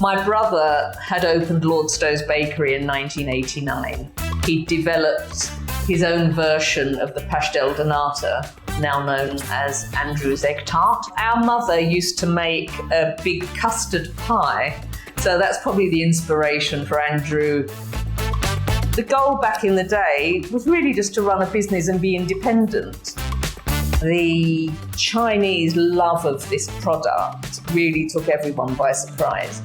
My brother had opened Lord Stowe's Bakery in 1989. He developed his own version of the pastel de nata, now known as Andrew's egg tart. Our mother used to make a big custard pie, so that's probably the inspiration for Andrew. The goal back in the day was really just to run a business and be independent. The Chinese love of this product really took everyone by surprise.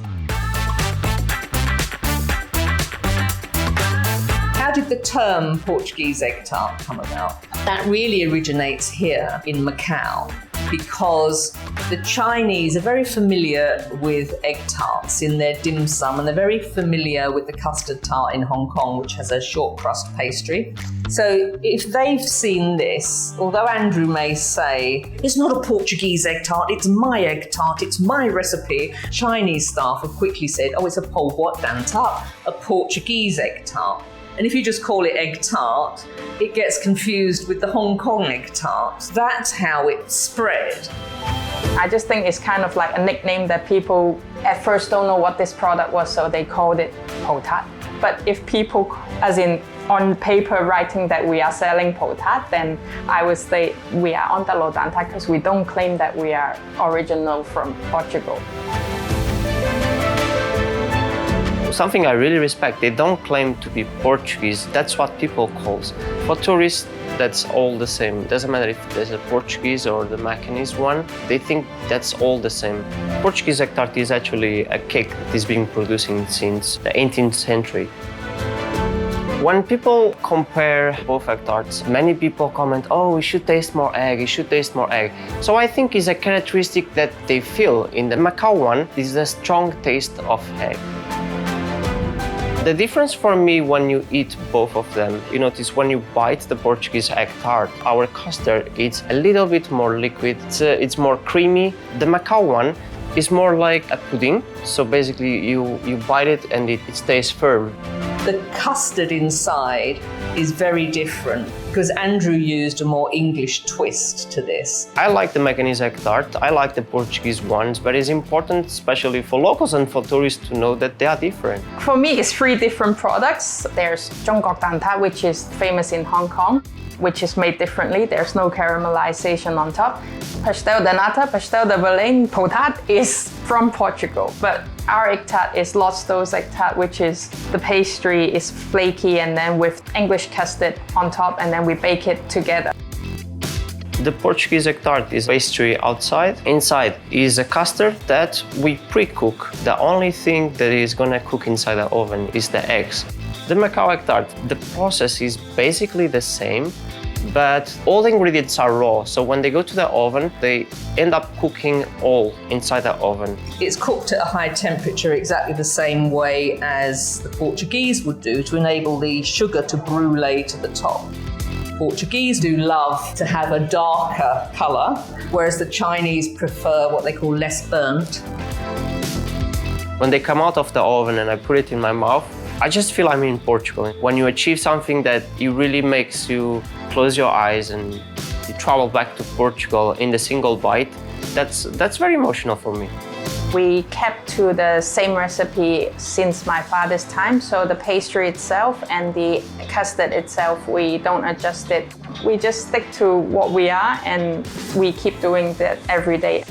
How did the term Portuguese egg tart come about? That really originates here in Macao because the Chinese are very familiar with egg tarts in their dim sum, and they're very familiar with the custard tart in Hong Kong, which has a short crust pastry. So if they've seen this, although Andrew may say, it's not a Portuguese egg tart, it's my egg tart, it's my recipe, Chinese staff have quickly said, oh, it's a Pol Pot dan tart, a Portuguese egg tart. And if you just call it egg tart, it gets confused with the Hong Kong egg tart. That's how it spread. I just think it's kind of like a nickname that people at first don't know what this product was, so they called it Pol Tart. But if people, as in on paper writing that we are selling Pol Tart, then I would say we are on the Lord dan tart because we don't claim that we are original from Portugal. Something I really respect, they don't claim to be Portuguese. That's what people call. For tourists, that's all the same. Doesn't matter if there's a Portuguese or the Macanese one, they think that's all the same. Portuguese egg tart is actually a cake that is being produced since the 18th century. When people compare both egg tarts, many people comment, oh, it should taste more egg, it should taste more egg. So I think it's a characteristic that they feel. In the Macao one, is the strong taste of egg. The difference for me when you eat both of them, you notice when you bite the Portuguese egg tart, our custard is a little bit more liquid, it's more creamy. The Macao one is more like a pudding, so basically you bite it and it stays firm. The custard inside is very different because Andrew used a more English twist to this. I like the Macanese egg tart, I like the Portuguese ones, but it's important, especially for locals and for tourists, to know that they are different. For me, it's 3 different products. There's Zhongkok dan tart, which is famous in Hong Kong, which is made differently. There's no caramelization on top. Pastel de nata, pastel de Belém, Pol Tart is from Portugal, but our egg tart is Lord Stowe's egg tart, which is the pastry is flaky and then with English custard on top, and then we bake it together. The Portuguese egg tart is pastry outside. Inside is a custard that we pre-cook. The only thing that is gonna cook inside the oven is the eggs. The Macao egg tart, the process is basically the same, but all the ingredients are raw. So when they go to the oven, they end up cooking all inside the oven. It's cooked at a high temperature exactly the same way as the Portuguese would do to enable the sugar to brulee to the top. Portuguese do love to have a darker colour, whereas the Chinese prefer what they call less burnt. When they come out of the oven and I put it in my mouth, I just feel I'm in Portugal. When you achieve something that it really makes you close your eyes and you travel back to Portugal in the single bite, that's very emotional for me. We kept to the same recipe since my father's time, so the pastry itself and the custard itself, we don't adjust it. We just stick to what we are and we keep doing that every day.